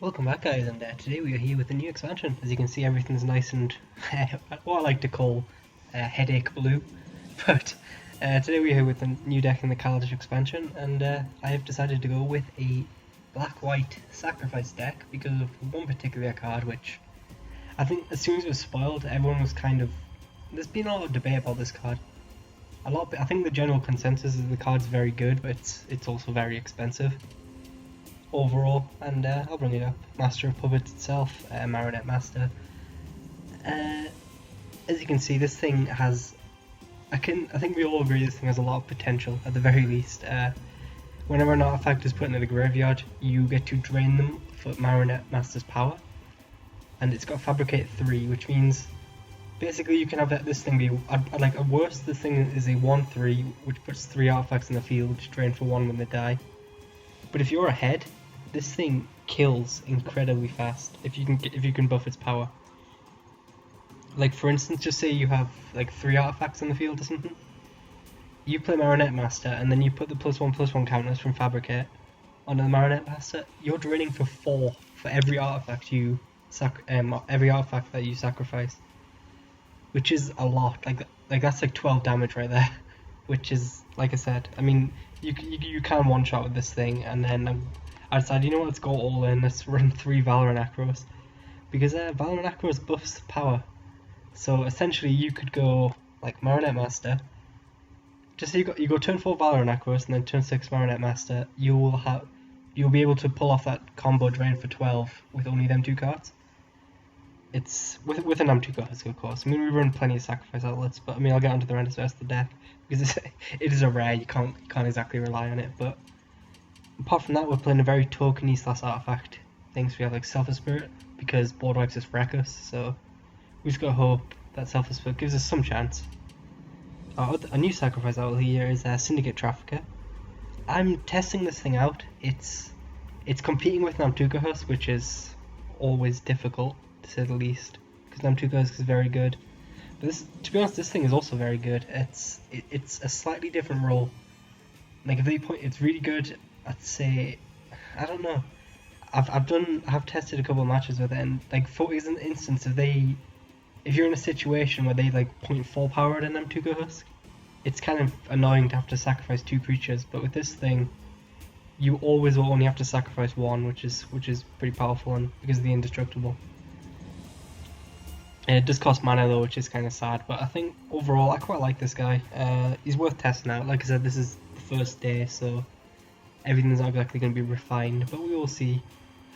Welcome back, guys, and today we are here with a new expansion. As you can see, everything's nice and what I like to call headache blue. But today we're here with a new deck in the Kaledesh expansion, and I have decided to go with a black-white sacrifice deck because of one particular card, which I think as soon as it was spoiled, everyone was kind of. There's been a lot of debate about this card. I think the general consensus is the card's very good, but it's also very expensive overall, and I'll bring it up. Master of Puppets itself, Marionette Master. As you can see, this thing has. I think we all agree this thing has a lot of potential. At the very least, whenever an artifact is put into the graveyard, you get to drain them for Marionette Master's power, and it's got Fabricate 3, which means basically you can have this thing be. Like at worst, this thing is a 1/3, which puts 3 artifacts in the field, drain for 1 when they die. But if you're ahead, this thing kills incredibly fast if you can buff its power. Like for instance, just say you have like 3 artifacts in the field or something. You play Marionette Master and then you put the +1/+1 counters from Fabricate onto the Marionette Master. You're draining for 4 for every artifact every artifact that you sacrifice, which is a lot. Like that's like 12 damage right there, which is, like I said. I mean, you can one shot with this thing, and then I decided, you know what, let's go all in. Let's run 3 Valorant Acros, because Valorant Acros buffs power. So essentially, you could go like Marionette Master. Just say you go turn 4 Valorant Acros and then turn 6 Marionette Master. You'll be able to pull off that combo drain for 12 with only them 2 cards. It's with an 2 cards, of course. I mean, we run plenty of sacrifice outlets, but I mean, I'll get onto the rest of the deck because it is a rare. You can't exactly rely on it. But apart from that, we're playing a very tokeny / artifact things. We have like Selfless Spirit because board wipes just wreck us. So we just gotta hope that Selfless Spirit gives us some chance. A new sacrifice outlet here is Syndicate Trafficker. I'm testing this thing out. It's competing with Namtuka, which is always difficult, to say the least, because Namtuka is very good. But to be honest, this thing is also very good. It's a slightly different role. Like if they point, it's really good. I'd say, I don't know. I've tested a couple of matches with it, and like for instance, if you're in a situation where they like point 4 power at an Namtuka Husk, it's kind of annoying to have to sacrifice 2 creatures. But with this thing, you always will only have to sacrifice 1, which is pretty powerful, and because of the indestructible. And it does cost mana though, which is kind of sad. But I think overall, I quite like this guy. He's worth testing out. Like I said, this is the first day, so everything's not exactly going to be refined. But we will see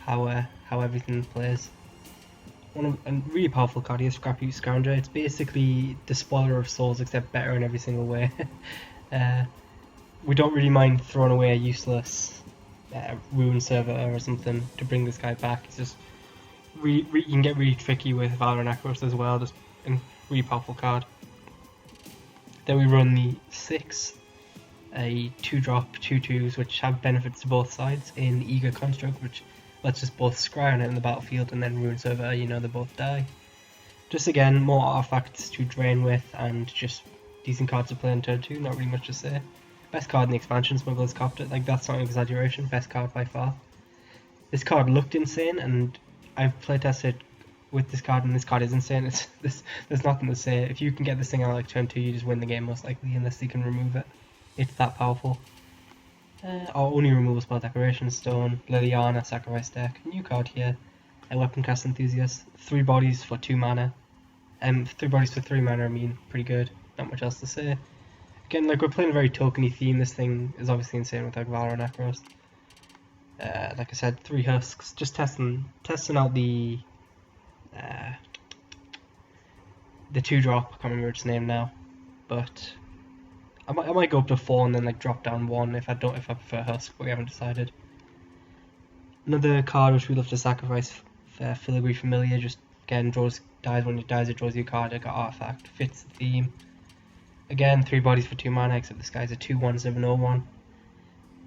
how everything plays. A really powerful card here, Scrappy Scavenger. It's basically the Spoiler of Souls, except better in every single way. We don't really mind throwing away a useless Ruin Servitor or something to bring this guy back. It's just you can get really tricky with Valorant Acros as well. Just a really powerful card. Then we run the 6 a 2-drop 2/2s, which have benefits to both sides in Eager Construct, which lets us both scry on it in the battlefield, and then Ruin Servitor, they both die. Just again, more artifacts to drain with, and just decent cards to play on turn 2, not really much to say. Best card in the expansion, Smuggler's Copter. Like, that's not an exaggeration, best card by far. This card looked insane, and I've playtested with this card, and this card is insane. There's nothing to say. If you can get this thing out like turn 2, you just win the game most likely, unless you can remove it. It's that powerful. Our only removal spell, Decoration Stone, Liliana, Sacrifice deck. New card here, a Weapon Cast Enthusiast. 3 bodies for 2 mana. 3 bodies for 3 mana, I mean, pretty good. Not much else to say. Again, like, we're playing a very tokeny theme. This thing is obviously insane with like Valorant Acros. Like I said, 3 husks. Just testing out the 2-drop. I can't remember its name now, but I might go up to 4 and then like drop down 1 if I prefer husk, but we haven't decided. Another card which we love to sacrifice, Filigree Familiar. Just again dies when it dies. It draws you a card. It got artifact. Fits the theme. Again, 3 bodies for 2 mana, except this guy's a 2/1/7/0/1.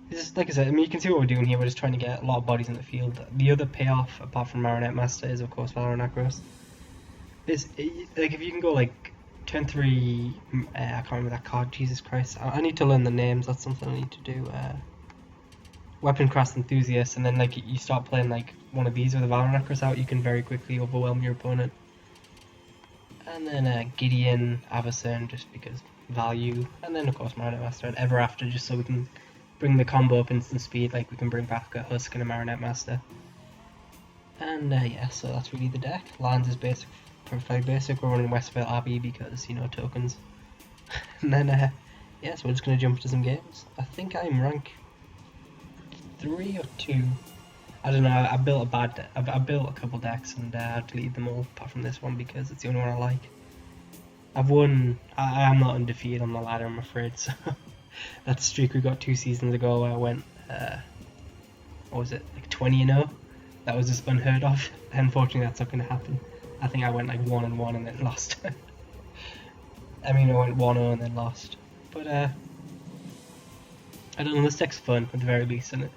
It's just, like I said, I mean, you can see what we're doing here. We're just trying to get a lot of bodies in the field. The other payoff, apart from Marionette Master, is of course Valorant Acros. Like, if you can go like turn 3, I can't remember that card. Jesus Christ, I need to learn the names. That's something I need to do. Weapon Craft Enthusiast, and then like you start playing like one of these with a Valorant out, you can very quickly overwhelm your opponent. And then Gideon, Avacyn, just because value, and then of course Marionette Master and Ever After, just so we can bring the combo up instant speed, like we can bring back a Husk and a Marionette Master. And yeah, so that's really the deck. Lands is basic, perfectly basic. We're running Westvale Abbey because, you know, tokens. And then yeah, so we're just gonna jump into some games. I think I'm rank 3 or 2. I don't know. I built a bad. I built a couple decks and I deleted them all apart from this one because it's the only one I like. I've won. I am not undefeated on the ladder, I'm afraid. So that streak we got 2 seasons ago, where I went. What was it? Like 20-0. That was just unheard of. Unfortunately, that's not going to happen. I think I went like 1-1 and then lost. I mean, I went 1-0 and then lost. But I don't know. This deck's fun at the very least, and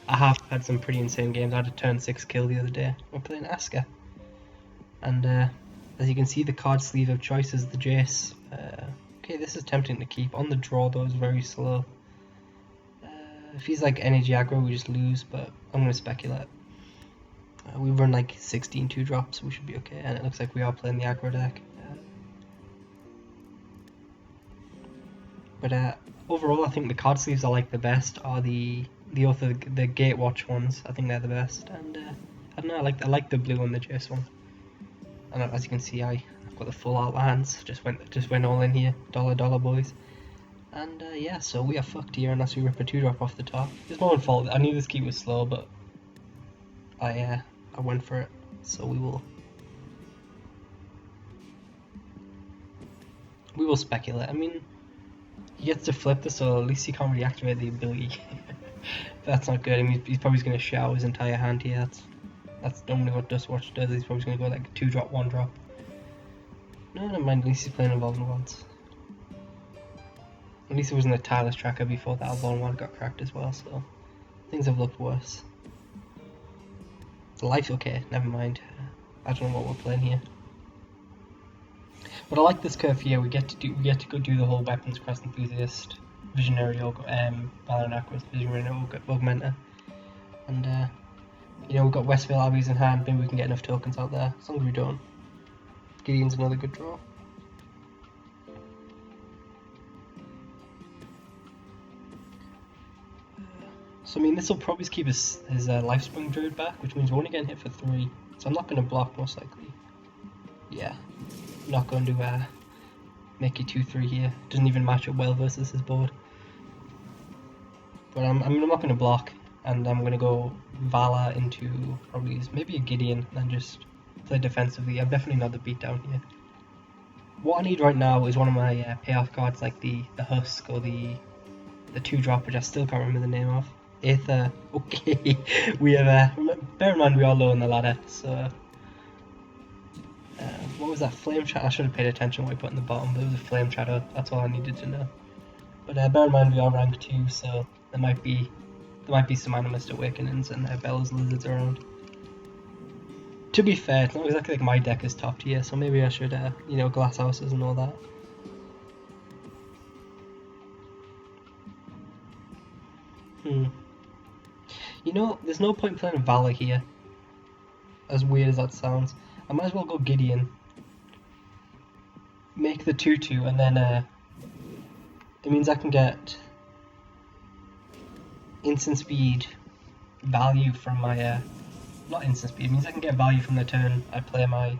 I have had some pretty insane games. I had a turn 6 kill the other day. We're playing Aska. And as you can see, the card sleeve of choice is the Jace. Okay, this is tempting to keep. On the draw though, it's very slow. If he's like energy aggro, we just lose, but I'm going to speculate. We run like 16 2-drops, so we should be okay. And it looks like we are playing the aggro deck. But overall, I think the card sleeves I like the best are the Gatewatch ones. I think they're the best, and I don't know. I like the blue and the Jace one. And as you can see, I've got the full out lands. Just went all in here, dollar boys. And yeah, so we are fucked here unless we rip a 2-drop off the top. It's my own fault. I knew this key was slow, but I went for it. So we will speculate. I mean, he gets to flip this, so at least he can't really activate the ability. That's not good. I mean, he's probably going to shout his entire hand here. That's normally what Dustwatch does. He's probably going to go like 2-drop, 1-drop. No, never mind. At least he's playing Evolving Wands. At least it wasn't a tireless tracker before that Evolving Wand got cracked as well, so things have looked worse. The life's okay, never mind. I don't know what we're playing here. But I like this curve here. We get to go do the whole Weapons Craft Enthusiast, Visionary Valorant Aquas, Visionary Augmenter. And you know, we've got Westvale Abbeys in hand, maybe we can get enough tokens out there, as long as we don't. Gideon's another good draw. So I mean, this will probably keep his Lifespring Druid back, which means we're only getting hit for 3. So I'm not going to block most likely. Yeah, I'm not going to make it 2-3 here. Doesn't even match up well versus his board. But I'm not going to block, and I'm going to go Vala into probably maybe a Gideon and just play defensively. I'm definitely not the beatdown here. What I need right now is one of my payoff cards, like the Husk or the 2-drop, which I still can't remember the name of. Aether. Okay, we have bear in mind we are low on the ladder, so what was that? Flame Shadow? I should have paid attention what I put in the bottom, but it was a Flame Shadow. That's all I needed to know. But bear in mind we are rank 2, so there might be some Animist Awakenings and Bella's Lizards around. To be fair, it's not exactly like my deck is top tier, so maybe I should you know, Glass Houses and all that. You know, there's no point playing Valor here, as weird as that sounds. I might as well go Gideon, make the 2-2, and then it means I can get instant speed value from my, not instant speed, it means I can get value from the turn I play my,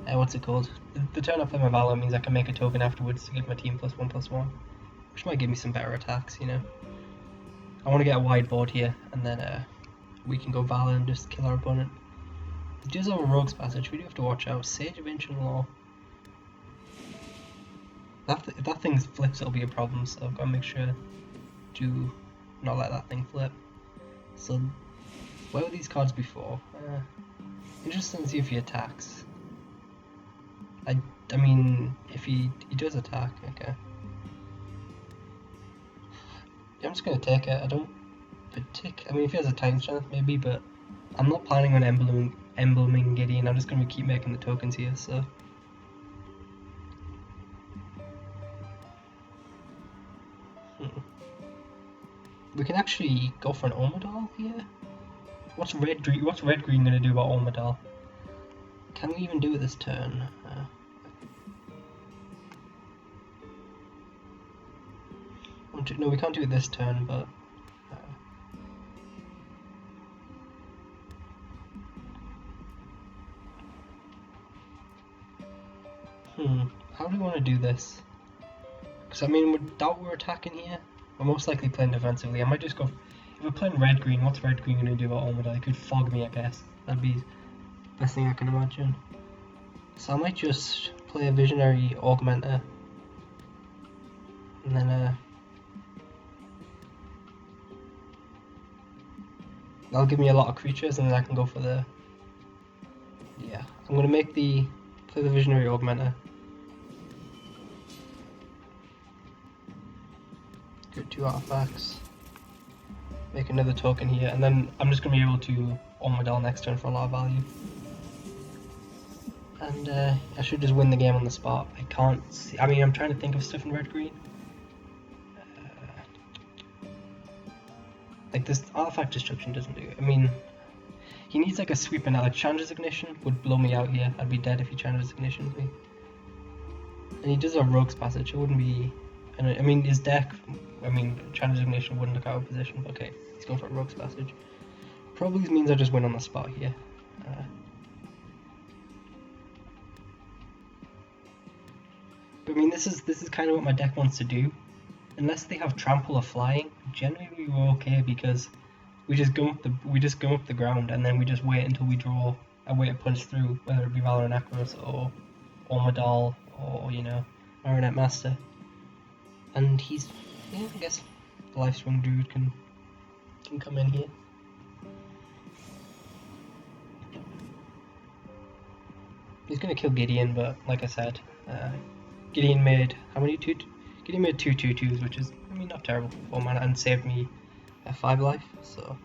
what's it called? The turn I play my Valor means I can make a token afterwards to give my team +1/+1. Which might give me some better attacks, you know. I want to get a wide board here, and then we can go Valor and just kill our opponent. It does have a Rogue's Passage, we do have to watch out. Sage of Ancient Law. If that thing flips, it'll be a problem, so I've got to make sure to not let that thing flip. So, where were these cards before? Interesting to see if he attacks. I mean, if he does attack, okay. I'm just gonna take it. I don't I mean, if he has a Titan Strength, maybe, but I'm not planning on embleming Gideon. I'm just gonna keep making the tokens here. So We can actually go for an Ormadal here. What's red green gonna do about Ormadal? Can we even do it this turn? No, we can't do it this turn, but how do we want to do this? Because I mean, without we're attacking here, we're most likely playing defensively. I might just go. If we're playing red green, what's red green gonna do about Ormadal? It could fog me, I guess. That'd be the best thing I can imagine. So I might just play a Visionary Augmenter, and then that'll give me a lot of creatures, and then I can go for the. Yeah, I'm gonna play the Visionary Augmenter. Get 2 artifacts. Make another token here, and then I'm just gonna be able to Ormadal next turn for a lot of value. And I should just win the game on the spot. I can't see. I mean, I'm trying to think of stuff in red green. Like this artifact destruction doesn't do it. I mean, he needs like a sweep and like Chandra's Ignition would blow me out here. I'd be dead if he Chandra's Ignitions me. And he does a Rogue's Passage. It wouldn't be. I mean, his deck. I mean, Chandra's Ignition wouldn't look out of position. But okay, he's going for a Rogue's Passage. Probably means I just win on the spot here. But I mean, this is kind of what my deck wants to do. Unless they have Trample or Flying, generally we're okay because we just go up the ground and then we just wait until we draw a way to punch through, whether it be Valorant Akros or Ormadal or Marionette Master. And he's I guess the Lifeswing dude can come in here. He's gonna kill Gideon, but like I said, Gideon made how many Gideon made 2 2/2s, which is not terrible for 4 mana, and saved me 5 life. So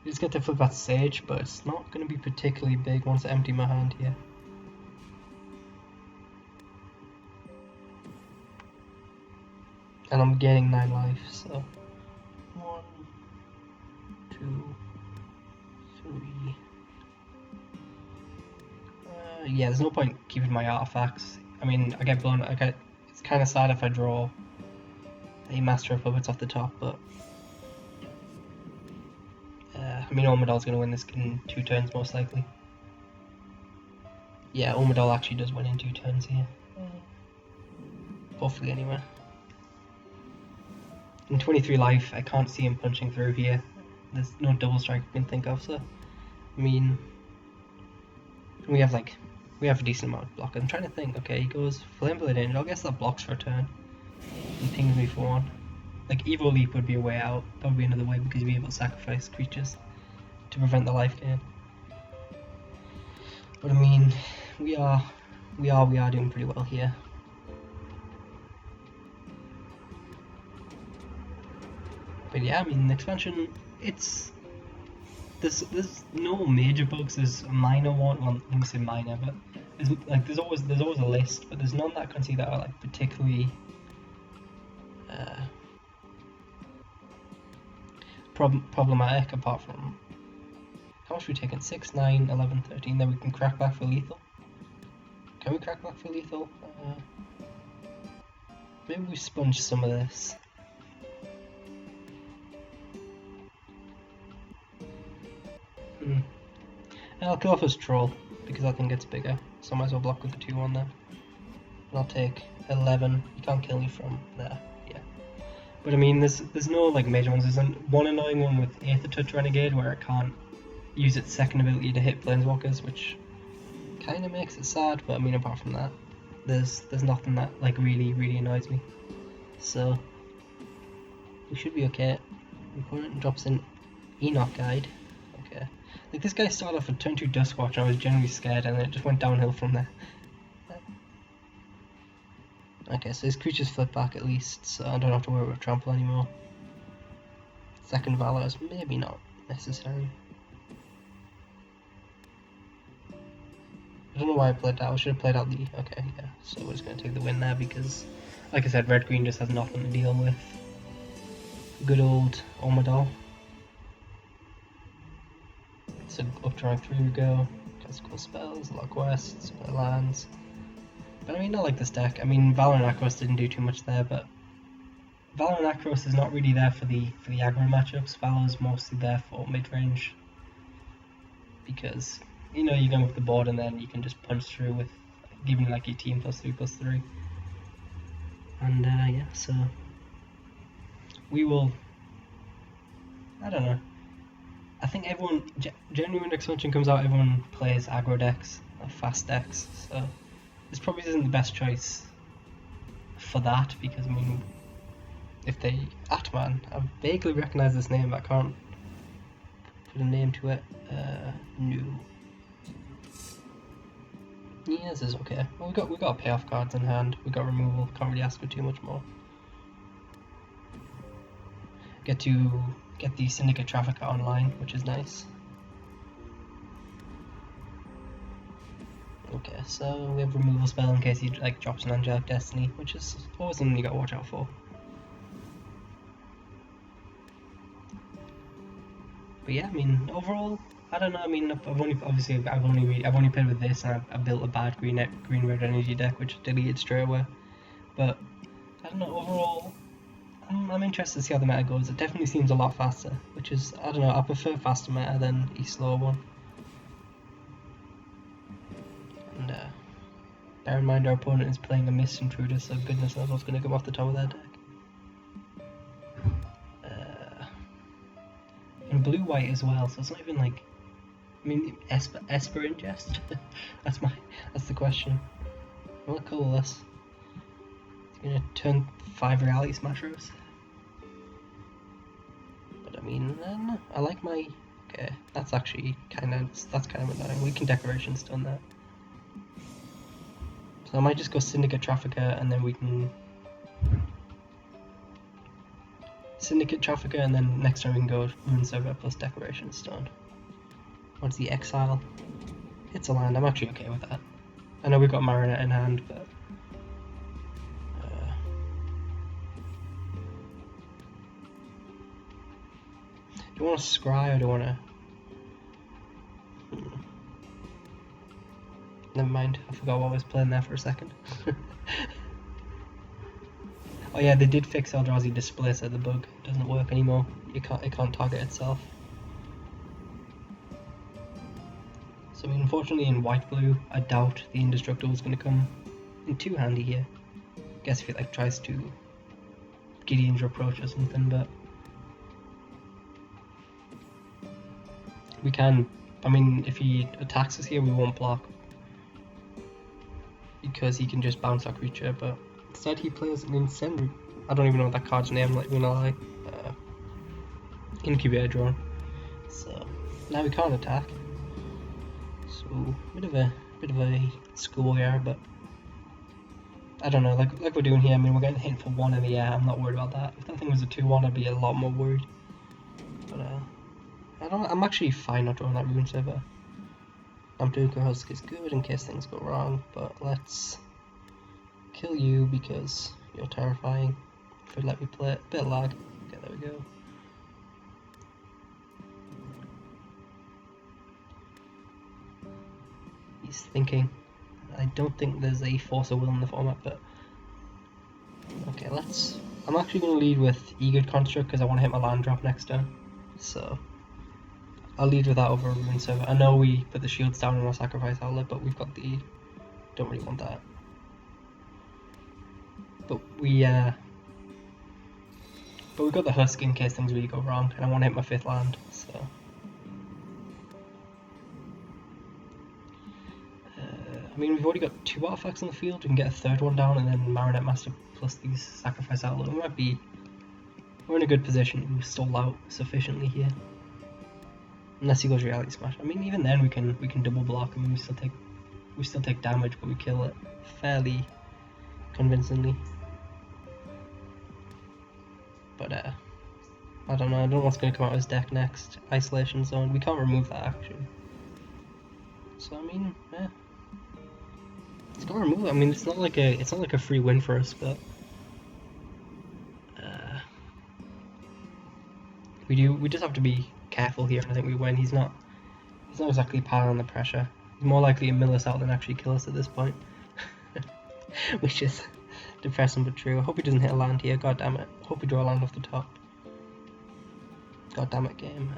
we just get to flip that Sage, but it's not going to be particularly big once I empty my hand here. And I'm gaining 9 life, so 1, 2, 3. Yeah, there's no point keeping my artifacts. I mean, I get blown. It's kind of sad if I draw a Master of Puppets off the top, but I mean, Ormadal's going to win this in 2 turns most likely. Yeah, Ormadal actually does win in 2 turns here. Hopefully, anyway. In 23 life, I can't see him punching through here. There's no double strike I can think of, so I mean, we have a decent amount of block. I'm trying to think. Okay, he goes Flameblade Angel. I guess that blocks for a turn. And pings me for 1. Like Evo Leap would be a way out. That would be another way because you'd be able to sacrifice creatures to prevent the life gain. But I mean, we are doing pretty well here. But yeah, I mean, the expansion, there's no major bugs. There's a minor one. Well, let me say minor, but there's always a list, but there's none that I can see that are like particularly problematic. Apart from how much we taken? 6, 9, 11, 13. Then we can crack back for lethal. Can we crack back for lethal? Maybe we sponge some of this. I'll kill off his troll because I think it's bigger, so I might as well block with the 2-1 there. And I'll take 11. You can't kill me from there, yeah. But I mean, there's no like major ones. There's one annoying one with Aether Touch Renegade where it can't use its second ability to hit Planeswalkers, which kind of makes it sad. But I mean, apart from that, there's nothing that like really annoys me. So we should be okay. The opponent drops in Enoch Guide. Okay. Like this guy started off with turn 2 Duskwatch and I was genuinely scared and then it just went downhill from there. Okay, so his creatures flip back at least, so I don't have to worry about trample anymore. Second Valor is maybe not necessary. I don't know why I played that. I should have played out the... Okay, yeah. So we're just going to take the win there because, like I said, red-green just has nothing to deal with. Good old Omadal. So up to rank 3 we go. Cast cool spells, a lot of quests, a lot of lands. But I mean, I like this deck. I mean, Valorant Akros didn't do too much there, but Valorant Akros is not really there for the aggro matchups. Valor's mostly there for mid-range. Because, you know, you go up the board and then you can just punch through with giving like your team +3/+3. And yeah, so we will. I don't know. I think everyone, generally when expansion comes out, everyone plays aggro decks, or fast decks. So this probably isn't the best choice for that because I mean, if they Atman, I vaguely recognise this name, but I can't put a name to it. No. Yeah, this is okay. Well, we got payoff cards in hand. We got removal. Can't really ask for too much more. Get the Syndicate Trafficker online, which is nice. Okay, so we have removal spell in case he like drops an Angelic Destiny, which is always something you gotta watch out for. But yeah, I mean, overall, I don't know. I mean, I've only played with this, and I built a bad green-red energy deck, which deleted straight away. But I don't know. Overall, I'm interested to see how the meta goes. It definitely seems a lot faster, which is, I don't know. I prefer faster meta than a slower one. And bear in mind, our opponent is playing a Mist Intruder, so goodness knows what's going to come off the top of their deck. And blue-white as well, so it's not even like. I mean, Esper ingest? That's the question. What call this? It's gonna turn 5 Reality Smashers. But I mean, I like my. Okay, that's actually kind of annoying. We can Decoration Stone that. So I might just go Syndicate Trafficker and then we can. Syndicate Trafficker and then next time we can go Rune Server plus Decoration Stone. What's the Exile? It's a land, I'm actually okay with that. I know we've got Marionette in hand, but. Do you want to scry or do you want to. Never mind, I forgot what I was playing there for a second. Oh yeah, they did fix Eldrazi Displacer, the bug. It doesn't work anymore. It can't target itself. So I mean, unfortunately in white-blue, I doubt the Indestructible is going to come in too handy here. I guess if it like tries to Gideon's Reproach or something, but we can. I mean, if he attacks us here, we won't block because he can just bounce our creature. But instead, he plays an Incendiary. I don't even know that card's name. Like, we're gonna lie. Incubator Drone. So now we can't attack. So bit of a school error, but I don't know. Like we're doing here. I mean, we're getting hit for 1 in the air. I'm not worried about that. If that thing was a 2/1, I'd be a lot more worried. But I'm actually fine not drawing that Rune Server. Namduka Husk is good in case things go wrong, but let's kill you because you're terrifying. If you'd let me play it. Bit of lag. Okay, there we go. He's thinking. I don't think there's a Force of Will in the format, but okay, I'm actually going to lead with Eager Construct because I want to hit my land drop next turn. So I'll lead with that over Rune Server. I know we put the shields down in our sacrifice outlet, but we've got the. Don't really want that. But we've got the Husk in case things really go wrong, and I want to hit my 5th land. So. I mean, we've already got 2 artifacts on the field. We can get a 3rd one down, and then Marionette Master plus these sacrifice outlet. We're in a good position. We've stalled out sufficiently here. Unless he goes Reality Smash. I mean, even then we can double block. I mean, we still take damage, but we kill it fairly convincingly. But I don't know. I don't know what's going to come out of his deck next. Isolation Zone. We can't remove that actually. So I mean, yeah. It's gonna remove it. I mean, it's not like a free win for us, but We just have to be careful here, and I think we win. He's not exactly piling the pressure. He's more likely to mill us out than actually kill us at this point. Which is depressing but true. I hope he doesn't hit a land here, god damn it. Hope we draw a land off the top. God damn it, game.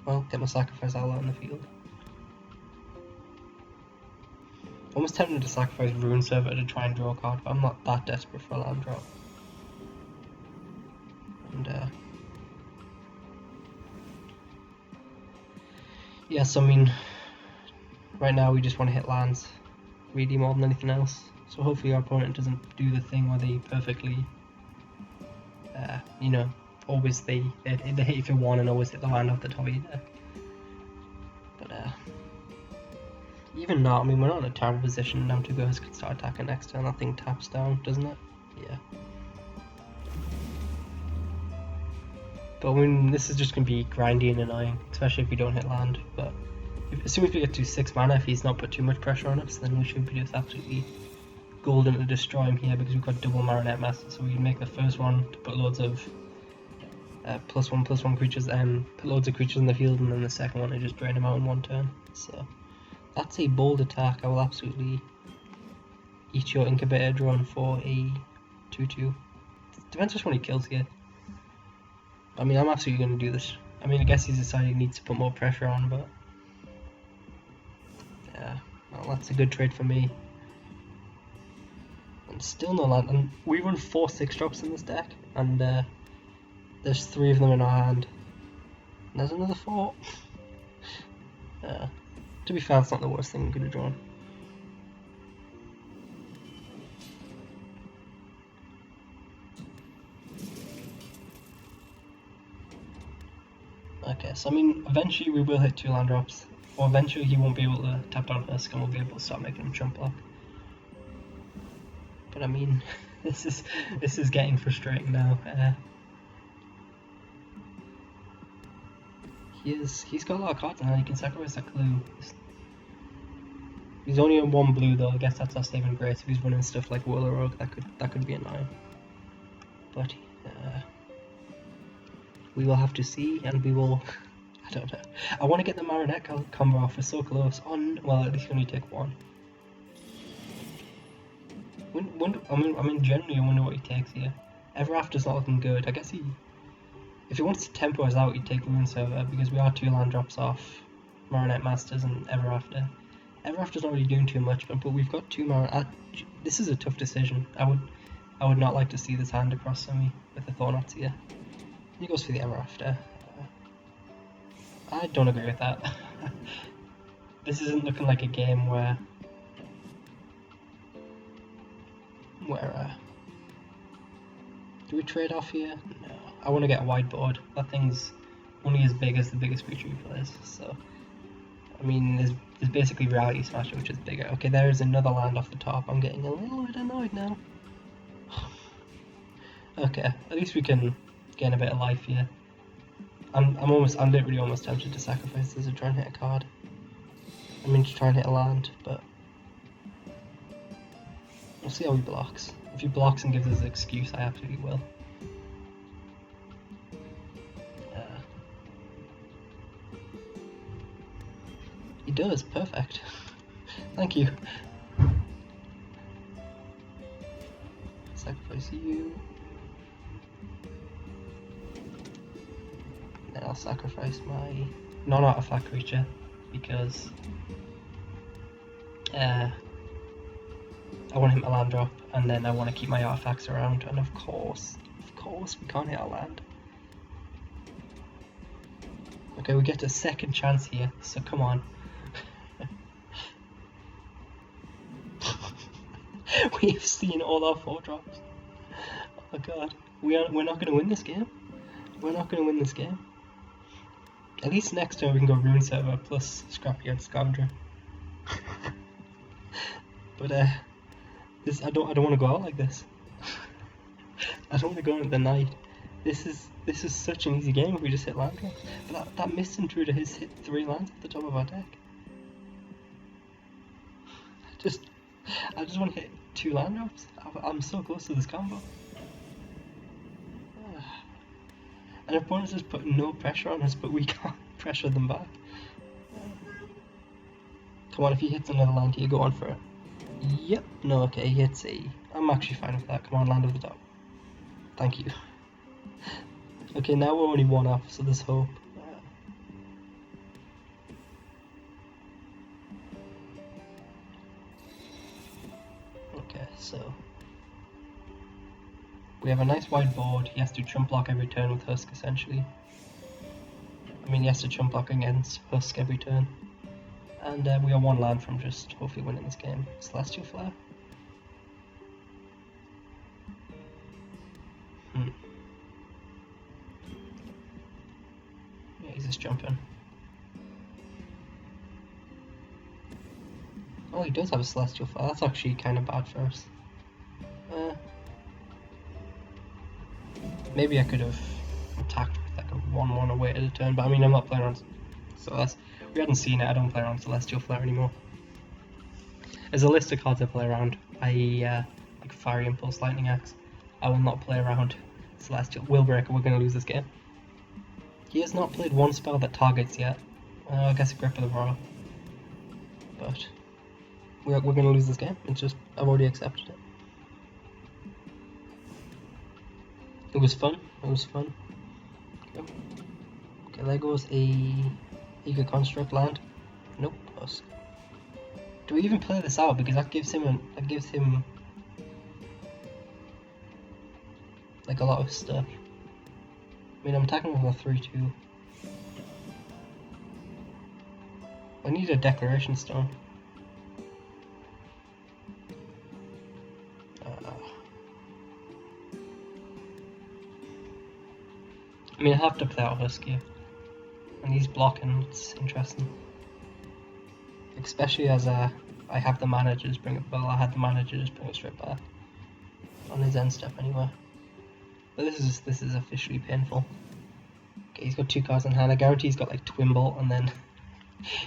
Well, get my sacrifice out in the field. Almost tempted to sacrifice Rune Server to try and draw a card, but I'm not that desperate for a land drop. And yes, I mean, right now we just want to hit lands really more than anything else. So hopefully our opponent doesn't do the thing where they perfectly, you know, always they hit you for one and always hit the land off the top either. But even not, I mean, we're not in a terrible position. Now two guys can start attacking next turn. That thing taps down, doesn't it? Yeah. But I mean, this is just going to be grindy and annoying, especially if we don't hit land. But as soon as we get to 6 mana, if he's not put too much pressure on us, then we should be just absolutely golden to destroy him here, because we've got double Marionette Master. So we can make the first one to put loads of +1/+1 creatures, and put loads of creatures in the field, and then the second one to just drain him out in one turn. So that's a bold attack. I will absolutely eat your Incubator drone for a 2/2. Depends which one he kills here. I mean, I'm absolutely going to do this. I mean, I guess he's decided he needs to put more pressure on, but yeah, well, that's a good trade for me. And still no land. And we run 4 6-drops in this deck, and there's 3 of them in our hand. And there's another 4. To be fair, it's not the worst thing we could have drawn. Okay, so I mean, eventually we will hit 2 land drops, or eventually he won't be able to tap down Husk and we'll be able to start making him chump block. But I mean, this is getting frustrating now. He's got a lot of cards now. He can sacrifice that clue. He's only on 1 blue though. I guess that's our saving grace. If he's running stuff like Whirler Rogue, that could be annoying. But we will have to see, and we will. I don't know. I want to get the Marionette combo off. We're so close. Well, at least we only take 1. I mean, generally, I wonder what he takes here. Ever After's not looking good. I guess if he wants to tempo us out, he'd take Rune Server, because we are 2 land drops off Marionette Masters and Ever After. Ever After's not really doing too much, but we've got 2 Marionette. This is a tough decision. I would not like to see this hand across to me with the Thornots here. He goes for the Ever After. I don't agree with that. This isn't looking like a game where do we trade off here? No. I want to get a wide board. That thing's only as big as the biggest creature he plays, so I mean, there's basically Reality Smasher, which is bigger. Okay, there is another land off the top. I'm getting a little bit annoyed now. Okay, at least we can gain a bit of life here. I'm literally almost tempted to sacrifice this to try and hit a card. I mean, to try and hit a land, but we'll see how he blocks. If he blocks and gives us an excuse, I absolutely will. He does, perfect. Thank you. Sacrifice you. Then I'll sacrifice my non-artifact creature, because I want him to land drop, and then I want to keep my artifacts around, and of course we can't hit our land. Okay, we get a second chance here, so come on. We've seen all our 4 drops. Oh my god, we're not going to win this game. We're not going to win this game. At least next turn we can go Rune Server plus Scrapyard Scavenger. But I don't want to go out like this. I don't want to go into the night. This is such an easy game if we just hit land drops. But that Mist Intruder has hit 3 lands at the top of our deck. I just want to hit 2 land drops. I'm so close to this combo. And opponents just put no pressure on us, but we can't pressure them back. Come on, if he hits another land here, go on for it. Yep, no, okay, he hits A. I'm actually fine with that. Come on, land over the top. Thank you. Okay, now we're only one off, so there's hope. Okay, so we have a nice wide board. He has to chump block every turn with Husk, essentially. I mean, he has to chump block against Husk every turn. And we are one land from just hopefully winning this game. Celestial Flare. Yeah, he's just jumping. Oh, he does have a Celestial Flare. That's actually kind of bad for us. Maybe I could have attacked with like a 1-1 away at a turn, but I mean, I'm not playing on. So that's. We hadn't seen it. I don't play around Celestial Flare anymore. There's a list of cards I play around. Like Fiery Impulse, Lightning Axe. I will not play around Celestial. Willbreaker, we're going to lose this game. He has not played one spell that targets yet. I guess a Grip of the Royal. But we're going to lose this game. It's just, I've already accepted it. It was fun. It was fun. Okay, there goes a Eager Construct land. Nope. Husk. Do we even play this out? Because that gives him like a lot of stuff. I mean, I'm attacking with a 3-2. I need a Declaration Stone. I mean, I have to play out Husk here. And he's blocking, it's interesting. Especially as I have the mana to just bring it, well, I had the mana to just bring it straight back. On his end step anyway. But this is officially painful. Okay, he's got 2 cards in hand. I guarantee he's got like Twimble, and then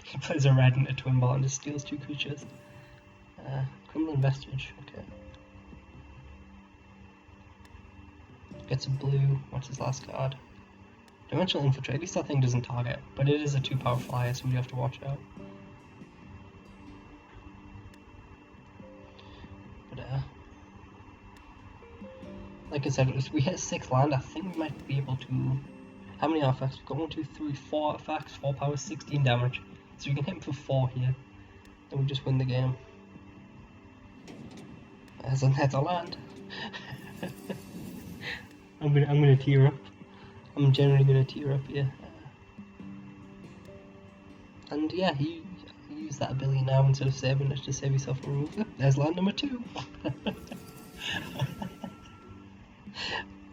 he plays a red into Twimble and just steals 2 creatures. Crumbling Vestige, okay. Gets a blue, what's his last card? Dimensional Infiltrate, at least that thing doesn't target, but it is a 2-power flyer, so we have to watch out. But like I said, if we hit 6 land, I think we might be able to. How many artifacts? We've got 1, 2, 3, 4 artifacts, 4 power, 16 damage. So we can hit him for 4 here. Then we just win the game. That's a land. I'm gonna tear up. I'm generally gonna tear up here. And yeah, he used that ability now instead of saving it to save yourself a remove. There's land number 2.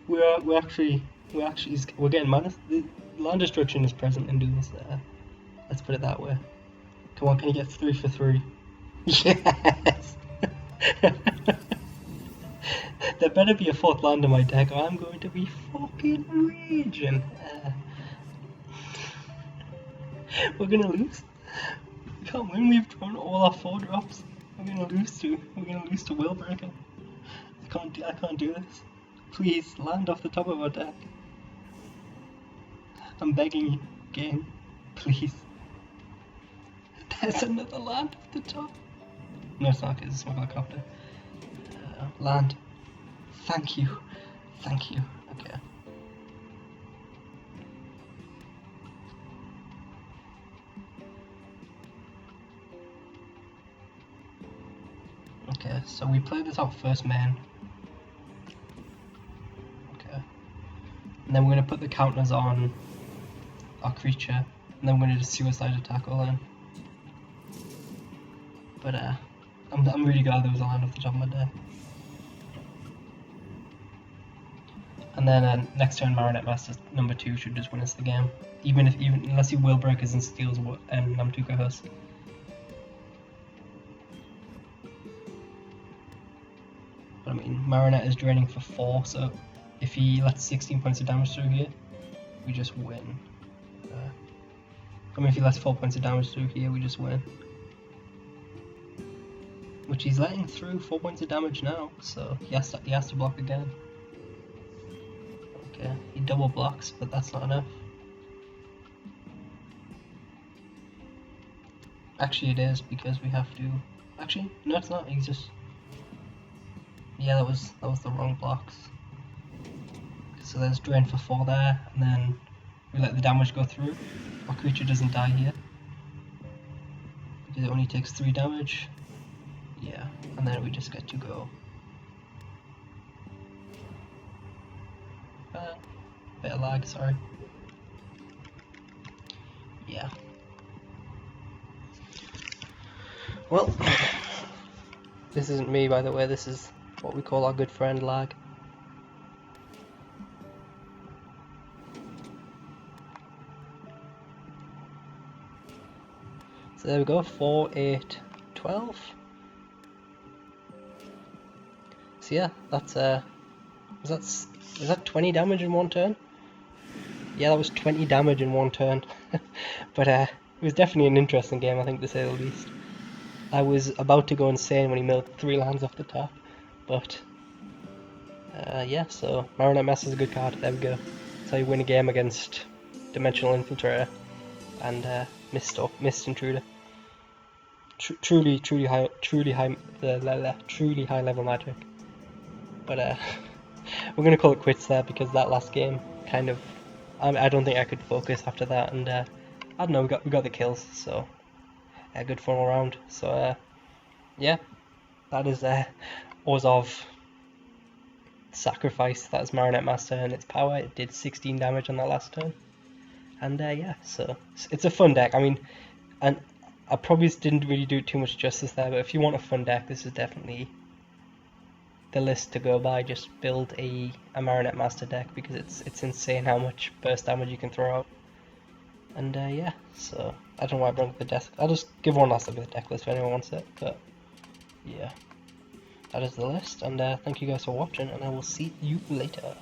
We're getting mana. The land destruction is present in Duels. Let's put it that way. Come on, can you get 3 for 3? Yes. There better be a 4th land in my deck, or I'm going to be fucking raging. We're gonna lose. We can't win. We've drawn all our 4 drops. We're gonna lose to Willbreaker. I can't do this. Please land off the top of our deck. I'm begging you, game. Please. There's another land off the top. No, it's not, because it's a smuggler copter. Land. Thank you. Thank you. Okay. Okay, so we play this out first main. Okay. And then we're going to put the counters on our creature. And then we're going to just suicide attack all in. But I'm really glad there was a land off the top of my deck. And then next turn, Marionette Master number 2 should just win us the game. Unless he Willbreakers and steals Namtuka Husk. But I mean, Marionette is draining for 4, so if he lets 16 points of damage through here, we just win. I mean, if he lets 4 points of damage through here, we just win. Which he's letting through 4 points of damage now, so he has to block again. Okay, he It double blocks, but that's not enough. Actually it is, because we have to... Actually, no it's not, he's just... Yeah, that was the wrong blocks. So there's drain for 4 there, and then we let the damage go through. Our creature doesn't die here, because it only takes 3 damage. Yeah, and then we just get to go. Bit of lag, sorry. Yeah. Well, this isn't me, by the way, this is what we call our good friend lag. So there we go, 4, 8, 12. So yeah, that's is that 20 damage in one turn? Yeah, that was 20 damage in one turn. But it was definitely an interesting game, I think, to say the least. I was about to go insane when he milled 3 lands off the top, but yeah, so Marionette Master is a good card, there we go. That's how you win a game against Dimensional Infiltrator and Mist Intruder. Truly high level magic. But we're gonna call it quits there, because that last game kind of, I don't think I could focus after that, and I don't know, we got the kills, so a good fun all around. So yeah, that is Orzhov Sacrifice. That is Marionette Master and its power. It did 16 damage on that last turn, and yeah, so it's a fun deck. I mean, and I probably didn't really do too much justice there, but if you want a fun deck, this is definitely the list to go by. Just build a Marionette Master deck, because it's insane how much burst damage you can throw out. And yeah, so I don't know why I brought up the deck. I'll just give one last look at the deck list if anyone wants it. But yeah, that is the list. And thank you guys for watching, and I will see you later.